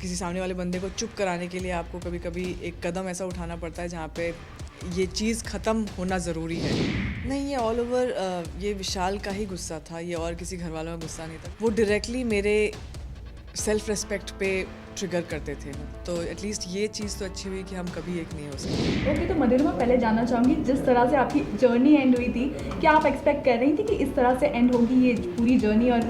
किसी सामने वाले बंदे को चुप कराने के लिए आपको कभी कभी एक कदम ऐसा उठाना पड़ता है जहाँ पे ये चीज़ ख़त्म होना ज़रूरी है। नहीं, ये ऑल ओवर ये विशाल का ही गुस्सा था, ये और किसी घर वालों का गुस्सा नहीं था। वो डायरेक्टली मेरे सेल्फ रिस्पेक्ट पे ट्रिगर करते थे, तो एटलीस्ट ये चीज़ तो अच्छी हुई कि हम कभी एक नहीं हो सकते। ओके, तो मधुरिमा पहले जानना चाहूँगी, जिस तरह से आपकी जर्नी एंड हुई थी, क्या आप एक्सपेक्ट कर रही थी कि इस तरह से एंड होगी ये पूरी जर्नी, और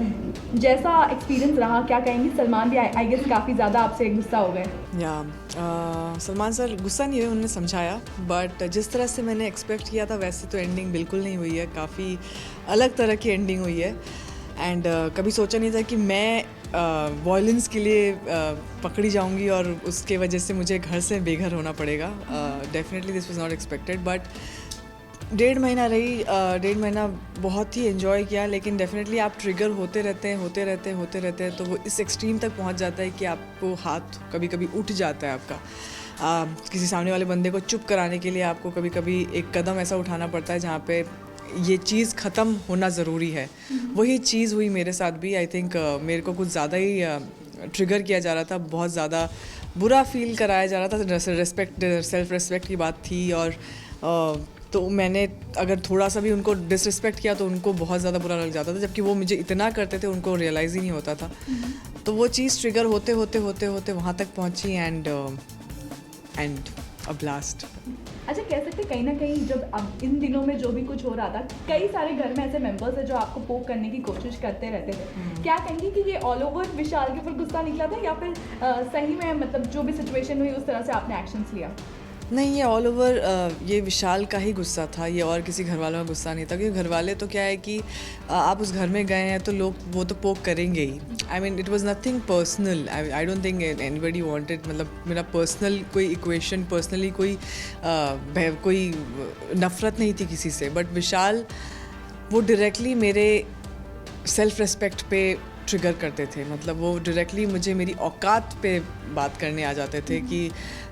जैसा एक्सपीरियंस रहा, क्या कहेंगी? सलमान भी आई गेस काफ़ी ज़्यादा आपसे गुस्सा हो गए। या सलमान सर गुस्सा नहीं हुए, उन्होंने समझाया, बट जिस तरह से मैंने एक्सपेक्ट किया था वैसे तो एंडिंग बिल्कुल नहीं हुई है। काफ़ी अलग तरह की एंडिंग हुई है एंड कभी सोचा नहीं था कि मैं वॉयलेंस के लिए पकड़ी जाऊंगी और उसके वजह से मुझे घर से बेघर होना पड़ेगा। Definitely this was not expected, but 1.5 महीना रही, 1.5 महीना बहुत ही एंजॉय किया, लेकिन डेफिनेटली आप ट्रिगर होते रहते हैं तो वो इस एक्सट्रीम तक पहुंच जाता है कि आपको हाथ कभी कभी उठ जाता है आपका। किसी सामने वाले बंदे को चुप कराने के लिए आपको कभी कभी एक कदम ऐसा उठाना पड़ता है जहाँ पे ये चीज़ ख़त्म होना ज़रूरी है। वही चीज़ हुई मेरे साथ भी। आई थिंक मेरे को कुछ ज़्यादा ही ट्रिगर किया जा रहा था, बहुत ज़्यादा बुरा फील कराया जा रहा था। सेल्फ रिस्पेक्ट की बात थी, और तो मैंने अगर थोड़ा सा भी उनको डिसरिस्पेक्ट किया तो उनको बहुत ज़्यादा बुरा लग जाता था, जबकि वो मुझे इतना करते थे उनको रियलाइज़ ही नहीं होता था। तो वो चीज़ ट्रिगर होते होते वहाँ तक पहुँची एंड अ ब्लास्ट। अच्छा, कह सकते कहीं ना कहीं जब अब इन दिनों में जो भी कुछ हो रहा था, कई सारे घर में ऐसे मेंबर्स हैं जो आपको पोक करने की कोशिश करते रहते थे। क्या कहेंगी कि ये ऑल ओवर विशाल के ऊपर गुस्सा निकला था, या फिर सही में मतलब जो भी सिचुएशन हुई उस तरह से आपने एक्शंस लिया? नहीं, ये ऑल ओवर ये विशाल का ही गुस्सा था, ये और किसी घर वालों का गुस्सा नहीं था। क्योंकि घर वाले तो क्या है कि आप उस घर में गए हैं तो लोग वो तो पोक करेंगे ही। I mean it was nothing personal. I don't think anybody wanted, मतलब मेरा पर्सनल कोई इक्वेशन, पर्सनली कोई नफ़रत नहीं थी किसी से, बट विशाल वो डायरेक्टली मेरे सेल्फ रिस्पेक्ट पे ट्रिगर करते थे। मतलब वो डायरेक्टली मुझे मेरी औकात पे बात करने आ जाते थे कि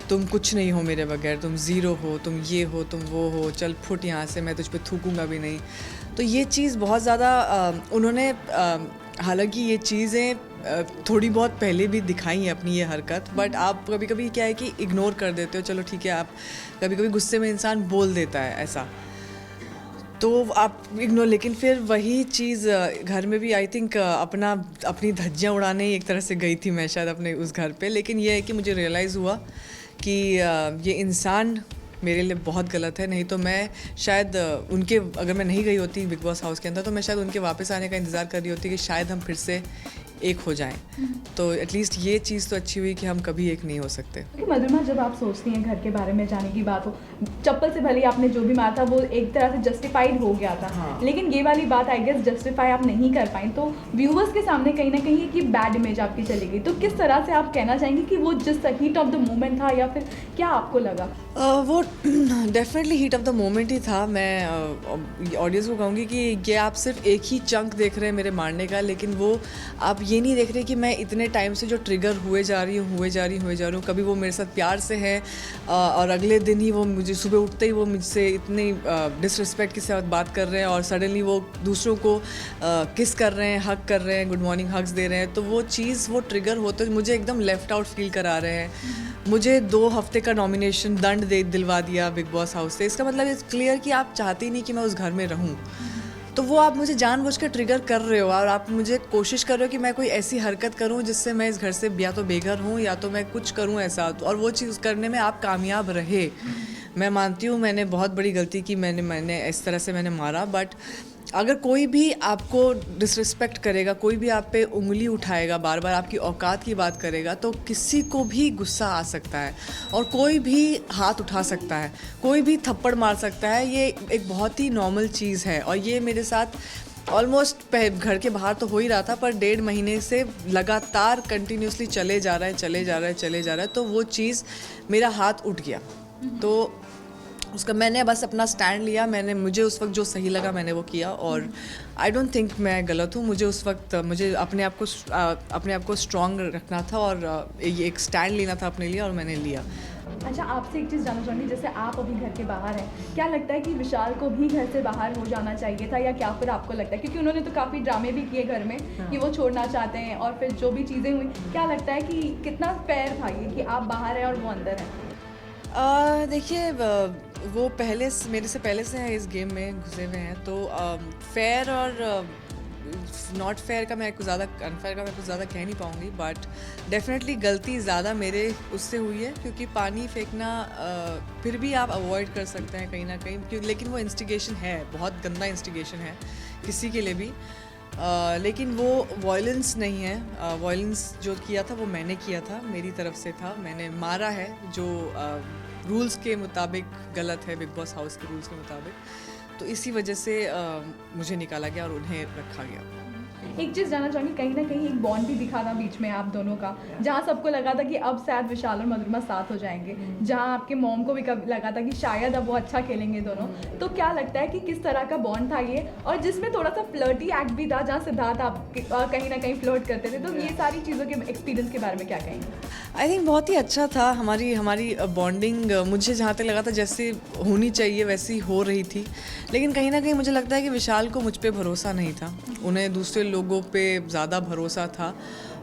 तुम कुछ नहीं हो मेरे बगैर, तुम ज़ीरो हो, तुम ये हो, तुम वो हो, चल फुट यहाँ से, मैं तुझ पे थूकूंगा भी नहीं। तो ये चीज़ बहुत ज़्यादा उन्होंने हालांकि ये चीज़ें थोड़ी बहुत पहले भी दिखाई हैं अपनी ये हरकत, बट आप कभी कभी क्या है कि इग्नोर कर देते हो। चलो ठीक है, आप कभी कभी गुस्से में इंसान बोल देता है ऐसा, तो आप इग्नोर। लेकिन फिर वही चीज़ घर में भी आई थिंक अपनी धज्जियाँ उड़ाने ही एक तरह से गई थी मैं शायद अपने उस घर पे। लेकिन ये है कि मुझे रियलाइज़ हुआ कि ये इंसान मेरे लिए बहुत गलत है। नहीं तो मैं शायद उनके, अगर मैं नहीं गई होती बिग बॉस हाउस के अंदर, तो मैं शायद उनके वापस आने का इंतज़ार कर रही होती कि शायद हम फिर से एक हो जाएं। तो एटलीस्ट ये चीज़ तो अच्छी हुई कि हम कभी एक नहीं हो सकते। मधुरिमा, जब आप सोचती हैं घर के बारे में जाने की बात हो, चप्पल से भले ही आपने जो भी मारा था वो एक तरह से जस्टिफाइड हो गया था। हाँ। लेकिन ये वाली बात आई गेस जस्टिफाई आप नहीं कर पाई, तो व्यूअर्स के सामने कहीं ना कहीं एक बैड इमेज आपकी चली गई। तो किस तरह से आप कहना चाहेंगे कि वो जिस हीट ऑफ द मोमेंट था, या फिर क्या आपको लगा? वो definitely heat of the moment ही था। मैं ऑडियंस को कहूँगी कि ये आप सिर्फ एक ही चंक देख रहे हैं मेरे मारने का, लेकिन वो आप ये नहीं देख रहे कि मैं इतने टाइम से जो ट्रिगर हुए जा रही हूँ। कभी वो मेरे साथ प्यार से है और अगले दिन ही वो मुझे सुबह उठते ही वो मुझसे इतनी डिसरिस्पेक्ट के साथ बात कर रहे हैं, और सडनली वो दूसरों को किस कर रहे हैं, हग कर रहे हैं, गुड मॉर्निंग हग्स दे रहे हैं। तो वो चीज़, वो ट्रिगर होते मुझे एकदम लेफ्ट आउट फील करा रहे हैं। मुझे 2 हफ्ते का नॉमिनेशन दंड दिलवा दिया बिग बॉस हाउस से। इसका मतलब इट्स क्लियर कि आप चाहते ही नहीं कि मैं उस घर में रहूं। तो वो आप मुझे जानबूझ के ट्रिगर कर रहे हो, और आप मुझे कोशिश कर रहे हो कि मैं कोई ऐसी हरकत करूं जिससे मैं इस घर से या तो बेघर हूं या तो मैं कुछ करूं ऐसा, और वो चीज़ करने में आप कामयाब रहे। मैं मानती हूँ मैंने बहुत बड़ी गलती की, मैंने इस तरह से मैंने मारा। बट अगर कोई भी आपको डिसरिस्पेक्ट करेगा, कोई भी आप पे उंगली उठाएगा, बार बार आपकी औकात की बात करेगा, तो किसी को भी गुस्सा आ सकता है, और कोई भी हाथ उठा सकता है, कोई भी थप्पड़ मार सकता है। ये एक बहुत ही नॉर्मल चीज़ है, और ये मेरे साथ ऑलमोस्ट घर के बाहर तो हो ही रहा था, पर 1.5 महीने से लगातार कंटिन्यूसली चले जा रहा है। तो वो चीज़, मेरा हाथ उठ गया। तो उसका मैंने बस अपना स्टैंड लिया। मुझे उस वक्त जो सही लगा मैंने वो किया, और आई डोंट थिंक मैं गलत हूँ। मुझे उस वक्त अपने आप को स्ट्रॉन्ग रखना था, और एक स्टैंड लेना था अपने लिए, और मैंने लिया। अच्छा, आपसे एक चीज़ जानना चाहूँगी, जैसे आप अभी घर के बाहर हैं, क्या लगता है कि विशाल को भी घर से बाहर हो जाना चाहिए था, या क्या फिर आपको लगता है, क्योंकि उन्होंने तो काफ़ी ड्रामे भी किए घर में कि वो छोड़ना चाहते हैं, और फिर जो भी चीज़ें हुई, क्या लगता है कि कितना फेयर था ये कि आप बाहर हैं और वो अंदर हैं? देखिए, वो मेरे से पहले से हैं, इस गेम में घुसे हुए हैं, तो फेयर और नॉट फेयर का मैं कुछ ज़्यादा, अनफेयर का मैं कुछ ज़्यादा कह नहीं पाऊँगी, बट डेफिनेटली गलती ज़्यादा मेरे उससे हुई है, क्योंकि पानी फेंकना फिर भी आप अवॉइड कर सकते हैं कहीं ना कहीं, लेकिन वो इंस्टिगेशन है, बहुत गंदा इंस्टिगेशन है किसी के लिए भी। लेकिन वो वॉयलेंस नहीं है, वॉयलेंस जो किया था वो मैंने किया था, मेरी तरफ से था, मैंने मारा है, जो रूल्स के मुताबिक गलत है, बिग बॉस हाउस के रूल्स के मुताबिक, तो इसी वजह से मुझे निकाला गया और उन्हें रखा गया। एक चीज़ जानना चाहूँगी, कहीं ना कहीं एक बॉन्ड भी दिखा था बीच में आप दोनों का, जहाँ सबको लगा था कि अब शायद विशाल और मधुरिमा साथ हो जाएंगे, जहाँ आपके मॉम को भी लगा था कि शायद अब वो अच्छा खेलेंगे दोनों, तो क्या लगता है कि किस तरह का बॉन्ड था ये, और जिसमें थोड़ा सा फ्लर्टी एक्ट भी था, जहाँ सिद्धार्थ आप कहीं ना कहीं फ्लर्ट करते थे, तो ये सारी चीज़ों के एक्सपीरियंस के बारे में क्या कहेंगे? आई थिंक बहुत ही अच्छा था हमारी बॉन्डिंग, मुझे जहाँ तक लगा था जैसे होनी चाहिए वैसी हो रही थी, लेकिन कहीं ना कहीं मुझे लगता है कि विशाल को मुझ पे भरोसा नहीं था, उन्हें दूसरे लोगों पे ज़्यादा भरोसा था,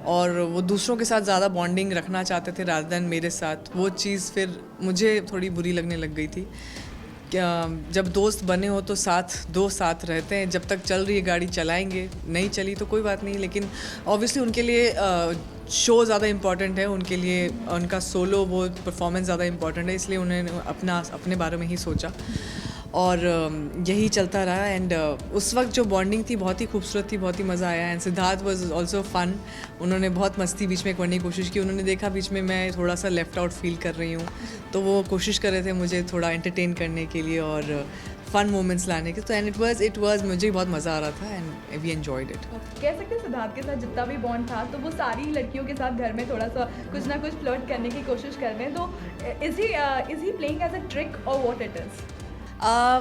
और वो दूसरों के साथ ज़्यादा बॉन्डिंग रखना चाहते थे रादर देन मेरे साथ। वो चीज़ फिर मुझे थोड़ी बुरी लगने लग गई थी। जब दोस्त बने हो तो दो साथ रहते हैं, जब तक चल रही है गाड़ी चलाएंगे, नहीं चली तो कोई बात नहीं, लेकिन ऑब्वियसली उनके लिए शो ज़्यादा इम्पॉर्टेंट है, उनके लिए उनका सोलो वो परफॉर्मेंस ज़्यादा इम्पॉर्टेंट है, इसलिए उन्होंने अपने बारे में ही सोचा, और यही चलता रहा। एंड उस वक्त जो बॉन्डिंग थी बहुत ही खूबसूरत थी, बहुत ही मज़ा आया। And Siddharth was also fun, उन्होंने बहुत मस्ती बीच में करने की कोशिश की, उन्होंने देखा बीच में मैं थोड़ा सा लेफ्ट आउट फील कर रही हूँ, तो वो कोशिश कर रहे थे मुझे थोड़ा एंटरटेन करने के लिए और फन मोमेंट्स लाने के, तो एंड इट वाज मुझे भी बहुत मज़ा आ रहा था, एंड वी एंजॉयड इट। कह सकते हैं सिद्धार्थ के साथ जितना भी बॉन्ड था, तो वो सारी लड़कियों के साथ घर में थोड़ा सा कुछ ना कुछ फ्लर्ट करने की कोशिश कर रहे हैं, तो is he playing as a trick और व्हाट इट इज़?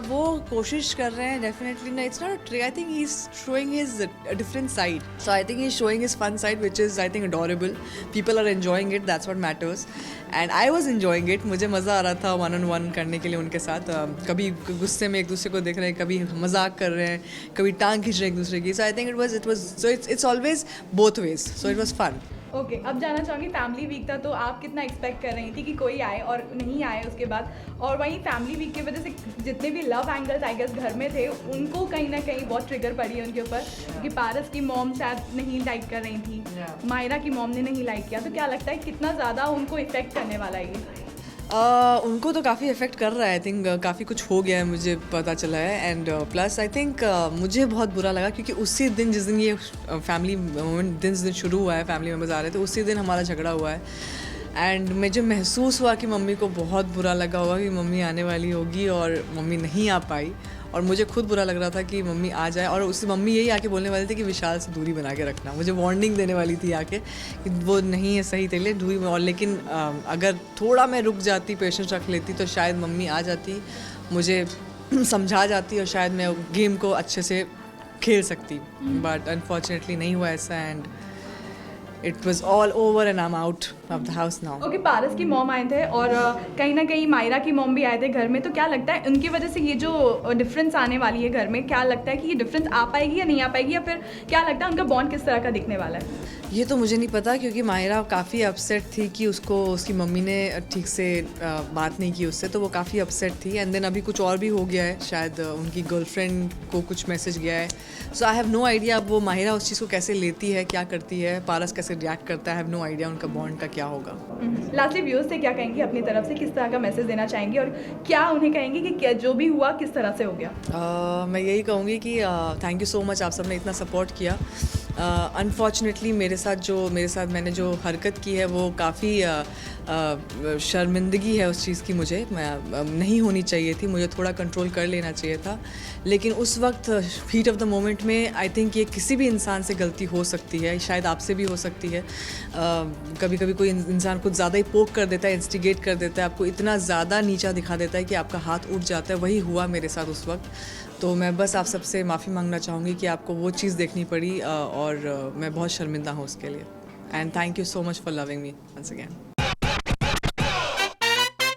वो कोशिश कर रहे हैं, डेफिनेटली ना, it's not a trick, I think he is showing his different side, so I think he is showing his fun side which is I think adorable, people are enjoying it, that's what matters, and I was enjoying it, मुझे मज़ा आ रहा था 1-on-1 करने के लिए उनके साथ, कभी गुस्से में एक दूसरे को देख रहे हैं, कभी मजाक कर रहे हैं, कभी टांग खींच रहे हैं एक दूसरे की, so I think it was so it's always both ways, so it was fun. Okay, अब जानना चाहूँगी, फैमिली वीक था तो आप कितना एक्सपेक्ट कर रही थी कि कोई आए और नहीं आए उसके बाद, और वहीं फैमिली वीक की वजह से जितने भी लव एंगल्स आई गेस घर में थे, उनको कहीं ना कहीं बहुत ट्रिगर पड़ी है उनके ऊपर, क्योंकि पारस की मॉम शायद नहीं लाइक कर रही थी, मायरा की मॉम ने नहीं लाइक किया, तो क्या लगता है कितना ज़्यादा उनको इफेक्ट करने वाला है ये? उनको तो काफ़ी इफ़ेक्ट कर रहा है, आई थिंक काफ़ी कुछ हो गया है, मुझे पता चला है, एंड प्लस आई थिंक मुझे बहुत बुरा लगा, क्योंकि उसी दिन जिस दिन ये फैमिली मोमेंट जिस दिन शुरू हुआ है, फैमिली मेम्बर्स आ रहे थे, उसी दिन हमारा झगड़ा हुआ है, एंड मुझे महसूस हुआ कि मम्मी को बहुत बुरा लगा होगा कि मम्मी आने वाली होगी और मम्मी नहीं आ पाई, और मुझे खुद बुरा लग रहा था कि मम्मी आ जाए, और उससे मम्मी यही आके बोलने वाली थी कि विशाल से दूरी बना के रखना, मुझे वार्निंग देने वाली थी आके कि वो नहीं है सही तेरे लिए दूरी, और लेकिन अगर थोड़ा मैं रुक जाती, पेशेंस रख लेती, तो शायद मम्मी आ जाती, मुझे समझा जाती, और शायद मैं गेम को अच्छे से खेल सकती, बट अनफॉर्चुनेटली नहीं हुआ ऐसा, and it was all over and I am out of the house now. Okay, Paras की मॉम आए थे और कहीं ना कहीं मायरा की मॉम भी आए थे घर में, तो क्या लगता है उनकी वजह से ये जो डिफरेंस आने वाली है घर में, क्या लगता है कि ये डिफरेंस आ पाएगी या नहीं आ पाएगी, या फिर क्या लगता है उनका बॉन्ड किस तरह का दिखने वाला है? ये तो मुझे नहीं पता, क्योंकि मायरा काफ़ी अपसेट थी कि उसकी मम्मी ने ठीक से बात नहीं की उससे, तो वो काफ़ी अपसेट थी, एंड देन अभी कुछ और भी हो गया है, शायद उनकी गर्लफ्रेंड को कुछ मैसेज गया है, सो आई हैव नो आइडिया अब वो माहिरा उस चीज़ को कैसे लेती है, क्या करती है, पारस कैसे रिएक्ट करता है, आई हैव नो आइडिया उनका बॉन्ड का क्या होगा। लास्टली व्यूअर्स से क्या कहेंगे अपनी तरफ से, किस तरह का मैसेज देना चाहेंगे, और क्या उन्हें कहेंगे कि क्या जो भी हुआ किस तरह से हो गया? मैं यही कहूँगी कि थैंक यू सो मच, आप सबने इतना सपोर्ट किया। अनफॉर्चुनेटली मेरे साथ मैंने जो हरकत की है वो काफ़ी शर्मिंदगी है उस चीज़ की, मुझे नहीं होनी चाहिए थी, मुझे थोड़ा कंट्रोल कर लेना चाहिए था, लेकिन उस वक्त हीट ऑफ द मोमेंट में आई थिंक ये किसी भी इंसान से गलती हो सकती है, शायद आपसे भी हो सकती है, कभी कभी कोई इंसान कुछ ज़्यादा ही पोक कर देता है, इंस्टिगेट कर देता है, आपको इतना ज़्यादा नीचा दिखा देता है कि आपका हाथ उठ जाता है, वही हुआ मेरे साथ उस वक्त। तो मैं बस आप सबसे माफ़ी मांगना चाहूँगी कि आपको वो चीज़ देखनी पड़ी, और मैं बहुत शर्मिंदा हूँ उसके लिए, and thank you so much for loving me once again.